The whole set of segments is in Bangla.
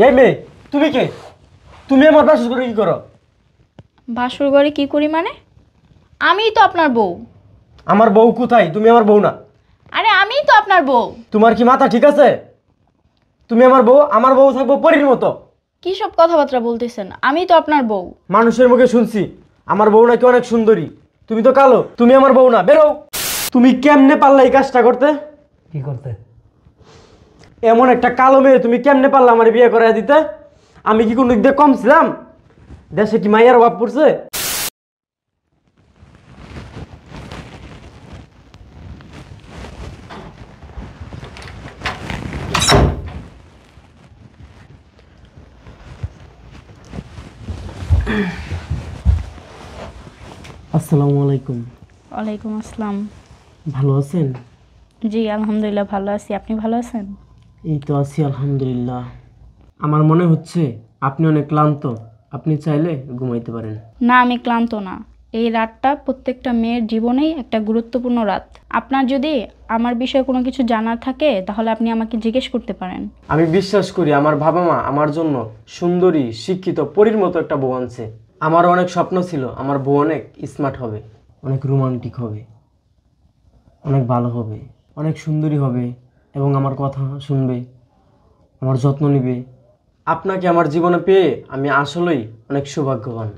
এই মেয়ে, তুমি কে? তুমি আমার বাসর ঘরে কি করো? বাসর ঘরে কি করি মানে? আমিই তো আপনার বউ। আমার বউ কোথায়? তুমি আমার বউ না। আরে আমিই তো আপনার বউ। তোমার কি মাথা ঠিক আছে? তুমি আমার বউ, আমার বউ থাকবো পরীর মতো। কি সব কথাবার্তা বলতেছেন? আমিই তো আপনার বউ। মানুষের মুখে শুনছি আমার বউ নাকি অনেক সুন্দরী। তুমি তো কালো, তুমি আমার বউ না, বেরো। তুমি কেমনে পারলা এই কাজটা করতে? কি করতে? এমন একটা কালো মেয়ে তুমি কেমনে পারলা আমার বিয়ে করে দিতে? আমি কি কোনো দিক দিয়ে কম ছিলাম? দেশে কি মাইয়ার অভাব পড়ছে? আসসালামু আলাইকুম। ওয়ালাইকুম আসসালাম। ভালো আছেন? জি আলহামদুলিল্লাহ ভালো আছি। আপনি ভালো আছেন? এই তো আছি আলহামদুলিল্লাহ। আমার মনে হচ্ছে আপনি অনেক ক্লান্ত, আপনি চাইলে ঘুমাইতে পারেন। না আমি ক্লান্ত না। এই রাতটা প্রত্যেকটা মেয়ের জীবনেই একটা গুরুত্বপূর্ণ রাত। আপনার যদি আমার বিষয়ে কোনো কিছু জানার থাকে তাহলে আপনি আমাকে জিজ্ঞেস করতে পারেন। আমি বিশ্বাস করি আমার বাবা মা আমার জন্য সুন্দরী, শিক্ষিত, পরীর মতো একটা বউ আনছে। আমার অনেক স্বপ্ন ছিল আমার বউ অনেক স্মার্ট হবে, অনেক রোমান্টিক হবে, অনেক ভালো হবে, অনেক সুন্দরী হবে এবং আমার কথা শুনবে, আমার যত্ন নেবে। আপনাকে আমার জীবনে পেয়ে আমি আসলেই অনেক সৌভাগ্যবান।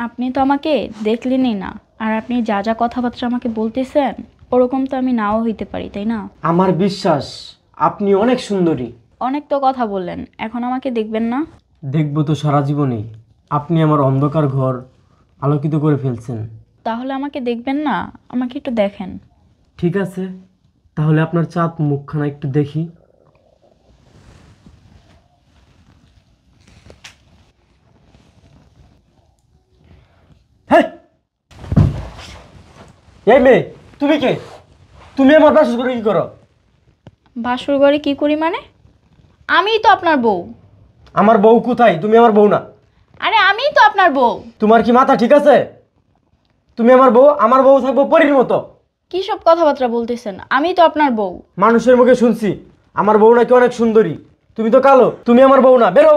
আপনি তো আমাকে দেখলেনই না, আর আপনি যা যা কথাবার্তা আমাকে বলতেছেন ওরকম তো আমি নাও হইতে পারি, তাই না? আমার বিশ্বাস আপনি অনেক সুন্দরী। অনেক তো কথা বললেন, এখন আমাকে দেখবেন না? দেখবো তো সারা জীবনেই। আপনি আমার অন্ধকার ঘর আলোকিত করে ফেলছেন। তাহলে আমাকে দেখবেন না? আমাকে একটু দেখেন। ঠিক আছে, তাহলে আপনার চাঁদ মুখখানা একটু দেখি। এই মেয়ে, তুমি কে? তুমি আমার বাসর ঘরে কি করো? বাসর ঘরে কি করি মানে? আমিই তো আপনার বউ। আমার বউ কোথায়? তুমি আমার বউ না। আরে আমিই তো আপনার বউ। তোমার কি মাথা ঠিক আছে? তুমি আমার বউ, আমার বউ থাকবো পরীর মতো। কি সব কথাবার্তা বলতেছেন? আমিই তো আপনার বউ। মানুষের মুখে শুনছি আমার বউ নাকি অনেক সুন্দরী। তুমি তো কালো, তুমি আমার বউ না, বেরো।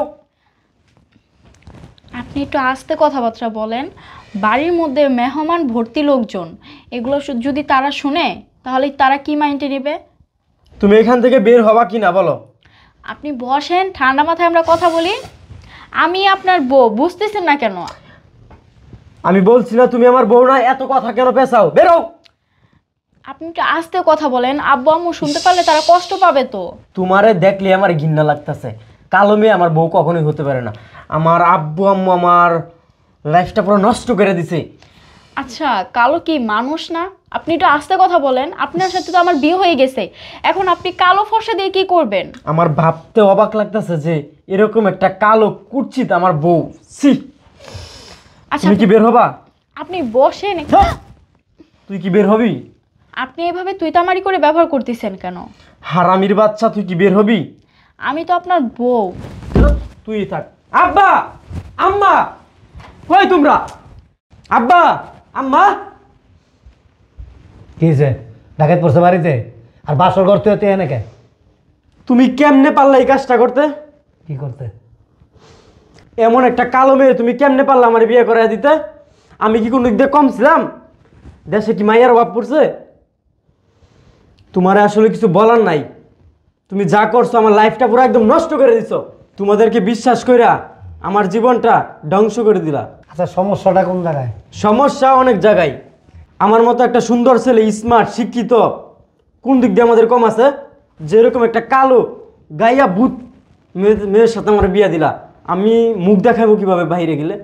আপনি একটু আস্তে কথাবার্তা বলেন। বাড়ির মধ্যে মেহমান ভর্তি লোকজন, এগুলো যদি তারা শুনে তাহলে তারা কি মাইন্ডে নেবে? তুমি এখান থেকে বের হবা কি না বলো? আপনি বসেন, ঠান্ডা মাথায় আমরা কথা বলি। আমি আপনার বউ, বুঝতেছেন না কেন? আমি বলছি না তুমি আমার বউ না, এত কথা কেন পেছাও? বেরো। আপনি একটু আস্তে কথা বলেন, আব্বু আম্মু শুনতে পারলে তারা কষ্ট পাবে তো। তোমারে দেখলে আমার ঘৃণা লাগতেছে। কালো মেয়ে আমার বউ কখনোই হতে পারে না। আমার আব্বু আম্মু আমার লাইফটা পুরো নষ্ট করে দিছে। আচ্ছা, কালো কি মানুষ না? আপনি একটু আস্তে কথা বলেন। আপনার সাথে তো আমার বিয়ে হয়ে গেছে, এখন আপনি কালো ফর্সা দিয়ে কি করবেন? আমার ভাবতে অবাক লাগতেছে যে এরকম একটা কালো কুৎসিত আমার বউ। ছি। আচ্ছা তুমি কি বের হবা? আপনি বসেন। তুই কি বের হবি? আপনি এভাবে তুইতামারি করে ব্যবহার করতেছেন কেন? হারামির বাচ্চা, তুই কি বের হবি? আমি তো আপনার বউ। তুই থাক। আব্বা, আম্মা, কই তোমরা? আব্বা, আম্মা। কি হয়েছে? ডাকাত পড়ছে বাড়িতে? আর বাসর ঘর তুই এনেকে? তুমি কেমনে পারলা এই কাজটা করতে? কি করতে? এমন একটা কালো মেয়ে তুমি কেমনে পারলা আমার বিয়ে করে দিতে? আমি কি কোনো দিক দিয়ে কম ছিলাম? দেশে কি মাইয়ার অভাব পড়ছে? তোমার আসলে কিছু বলার নাই। তুমি যা করছো আমার লাইফটা পুরো একদম নষ্ট করে দিছো। তোমাদেরকে বিশ্বাস কইরা আমার জীবনটা ধ্বংস করে দিলা। আচ্ছা, সমস্যাটা কোন জায়গায়? সমস্যা অনেক জায়গায়। আমার মতো একটা সুন্দর ছেলে, স্মার্ট, শিক্ষিত, কোন দিক দিয়ে আমাদের কম আছে? যেরকম একটা কালো গাইয়া ভূত মেয়ের সাথে আমার বিয়া দিলা। আমি মুখ দেখাবো কিভাবে বাইরে গেলে?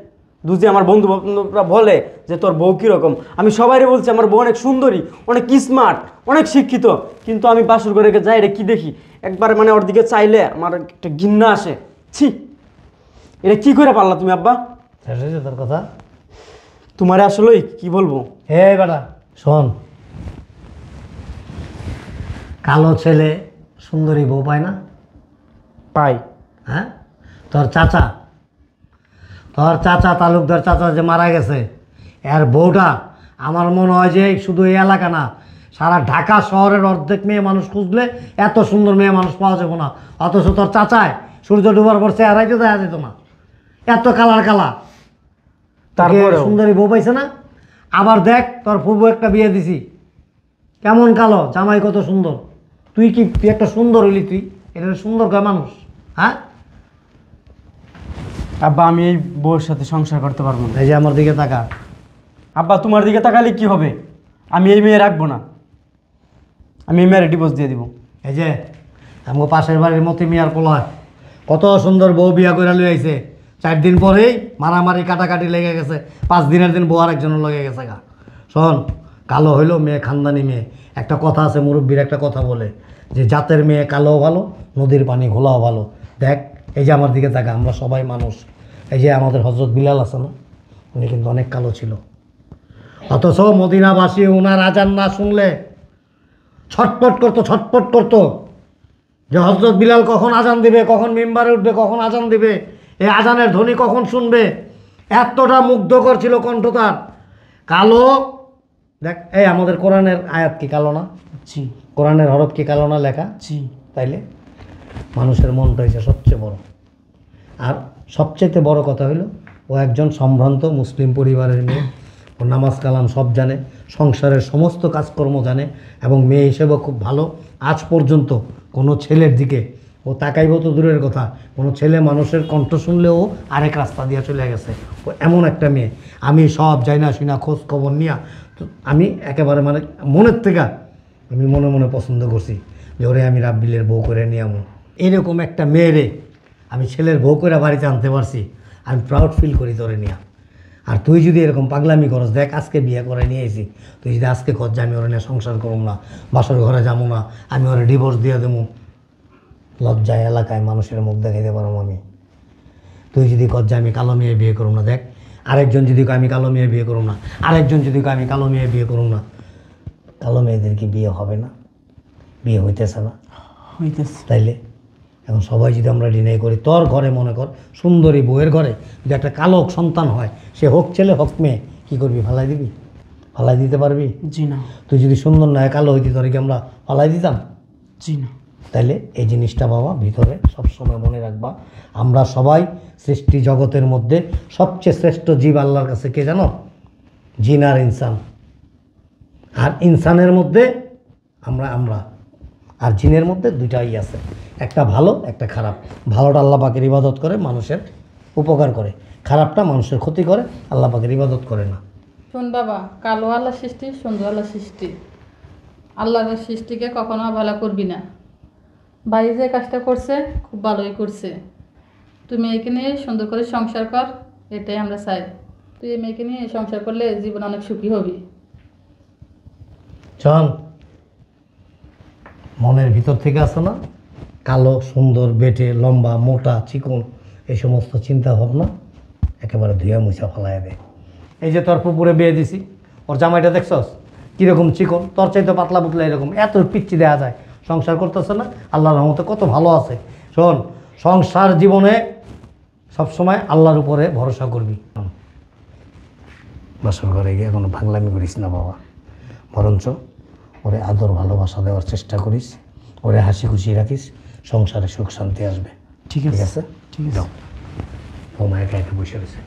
দুজি আমার বন্ধু বান্ধবরা বলে যে তোর বউ কীরকম। আমি সবাইরে বলছি আমার বউ অনেক সুন্দরী, অনেক স্মার্ট, অনেক শিক্ষিত, কিন্তু আমি বাসর ঘরে যাই রে কি দেখি একবার মানে ওর দিকে চাইলে আমার একটা ঘৃণা আসে। ছি, এটা কি করে পারলা তুমি আব্বা? শেষ হয়েছে তোর কথা? তোমারে আসলেই কি বলবো? হে বেটা শোন, কালো ছেলে সুন্দরী বউ পায় না? পাই। হ্যাঁ, তোর চাচা তালুকদার চাচা যে মারা গেছে, এর বউটা আমার মনে হয় যে শুধু এই এলাকা না, সারা ঢাকা শহরের অর্ধেক মেয়ে মানুষ খুঁজলে এত সুন্দর মেয়ে মানুষ পাওয়া যাবে না। অথচ তোর চাচায় সূর্য ডুবার পর চেহারাই তো দেখা যেত না, এত কালার কালা। তারপরে তারপরেও সুন্দরী বউ পাইছে না। আবার দেখ তোর ফুবু একটা বিয়ে দিছি, কেমন কালো, জামাই কত সুন্দর। তুই একটা সুন্দর হইলি, তুই এটা সুন্দর কয় মানুষ? হ্যাঁ আব্বা আমি এই বউয়ের সাথে সংসার করতে পারবো না। এই যে আমার দিকে তাকা। আব্বা তোমার দিকে তাকালে কি হবে? আমি এই মেয়ে রাখবো না, আমি এই মেয়ের ডিভোর্স দিয়ে দিব। এই যে আমার পাশের বাড়ির মতি মিয়ার পোলা কত সুন্দর বউ বিয়া করে লই আইছে, 4 দিন পরেই মারামারি কাটাকাটি লেগে গেছে, 5 দিনের দিন বউ আরেকজনের লেগে গেছে গা। শোন, কালো হইলো মেয়ে খানদানি মেয়ে। একটা কথা আছে, মুরব্বীর একটা কথা বলে যে জাতের মেয়ে কালোও ভালো, নদীর পানি ঘোলাও ভালো। দেখ এই যে আমার দিকে তাকা, আমরা সবাই মানুষ। এই যে আমাদের হযরত বিলাল আছে না, উনি কিন্তু অনেক কালো ছিল, অথচ মদিনাবাসী ওনার আজান না শুনলে ছটপট করতো, ছটপট করতো যে হযরত বিলাল কখন আজান দিবে, কখন মিম্বারে উঠবে, কখন আজান দিবে, এই আজানের ধ্বনি কখন শুনবে। এতটা মুগ্ধকর ছিল কণ্ঠ তার। কালো, দেখ এই আমাদের কোরআনের আয়াত কি কালো না? জি কোরআনের হরফ কি কালো না লেখা? জি। তাইলে মানুষের মনটা হয়েছে সবচেয়ে বড়। আর সবচেয়ে বড় কথা হলো ও একজন সম্ভ্রান্ত মুসলিম পরিবারের মেয়ে। ও নামাজ কালাম সব জানে, সংসারের সমস্ত কাজকর্ম জানে, এবং মেয়ে হিসেবেও খুব ভালো। আজ পর্যন্ত কোনো ছেলের দিকে ও তাকাইব তো দূরের কথা, কোনো ছেলে মানুষের কণ্ঠ শুনলেও আরেক রাস্তা দিয়ে চলে গেছে। ও এমন একটা মেয়ে, আমি সব যাই না শুনা খোঁজ খবর নিয়া তো আমি একেবারে মানে মনের থেকে আমি মনে মনে পছন্দ করছি যে ওরে আমি রাব্বিলের বউ করে নিয়ে আমো। এরকম একটা মেয়েরে আমি ছেলের বউ করে বাড়িতে আনতে পারছি, আমি প্রাউড ফিল করি তোরে নিয়ে। আর তুই যদি এরকম পাগলামি করস, দেখ আজকে বিয়ে করে নিয়ে এসি, তুই যদি আজকে খোঁজ যে আমি ওরে নিয়ে সংসার করবো না, বাসর ঘরে যাবো না, আমি ওরে ডিভোর্স দিয়ে দেবো, লজ্জায় এলাকায় মানুষের মুখ দেখাইতে পারবো আমি। তুই যদি খোঁজ যে আমি কালো মেয়ে বিয়ে করবো না, দেখ আরেকজন যদি কয় আমি কালো মেয়ে বিয়ে করবো না, আরেকজন যদি কয় আমি কালো মেয়ে বিয়ে করবো না, কালো মেয়েদের কি বিয়ে হবে না? বিয়ে হইতেছে না? হইতেছে। তাইলে এখন সবাই যদি আমরা ডিনাই করি, তোর ঘরে মনে কর সুন্দরী বউয়ের ঘরে যদি একটা কালো সন্তান হয়, সে হোক ছেলে হোক মেয়ে, কী করবি? ফালাই দিবি? ফালাই দিতে পারবি? জি না। তুই যদি সুন্দর নয় কালো হইতি, তোর কি আমরা ফালাই দিতাম? জি না। তাইলে এই জিনিসটা বাবা ভিতরে সবসময় মনে রাখবা। আমরা সবাই সৃষ্টি জগতের মধ্যে সবচেয়ে শ্রেষ্ঠ জীব আল্লাহর কাছে কে জানো? জিন আর ইনসান। আর ইনসানের মধ্যে আমরা আর জিনের মধ্যে দুইটাই আছে, একটা ভালো একটা খারাপ। ভালোটা আল্লাহ পাকের ইবাদত করে, মানুষের উপকার করে, খারাপটা মানুষের ক্ষতি করে, আল্লাহ পাকের ইবাদত করে না। শোন বাবা, কালো আল্লাহ সৃষ্টি, সুন্দর আল্লাহ সৃষ্টি। আল্লাহর সৃষ্টিকে কখনো অবহেলা করবি না। ভাই যে কাজটা করছে খুব ভালোই করছে। তুই মেয়েকে নিয়ে সুন্দর করে সংসার কর, এটাই আমরা চাই। তুই এই মেয়েকে নিয়ে সংসার করলে জীবন অনেক সুখী হবি। চল, মনের ভিতর থেকে আসো না কালো সুন্দর বেটে লম্বা মোটা চিকন এই সমস্ত চিন্তা ভাবনা একেবারে ধুয়া মুছা ফেলায় দে। এই যে তোর পুকুরে বিয়ে দিছি, ওর জামাইটা দেখছস কীরকম চিকন, তোর চাইতে পাতলা পুতলা, এরকম এত পিচ্ছি দেওয়া যায়, সংসার করতেছে না, আল্লাহর রহমতে কত ভালো আছে। শোন, সংসার জীবনে সবসময় আল্লাহর উপরে ভরসা করবি। বাসর ঘরে গিয়ে কোনো ভাঙলামি করিস না বাবা, বরঞ্চ ওরে আদর ভালোবাসা দেওয়ার চেষ্টা করিস, ওরে হাসি খুশি রাখিস, সংসারে সুখ শান্তি আসবে। ঠিক আছে। ঠিক আছে? যাও, ও মা একা একা বসে রয়েছে।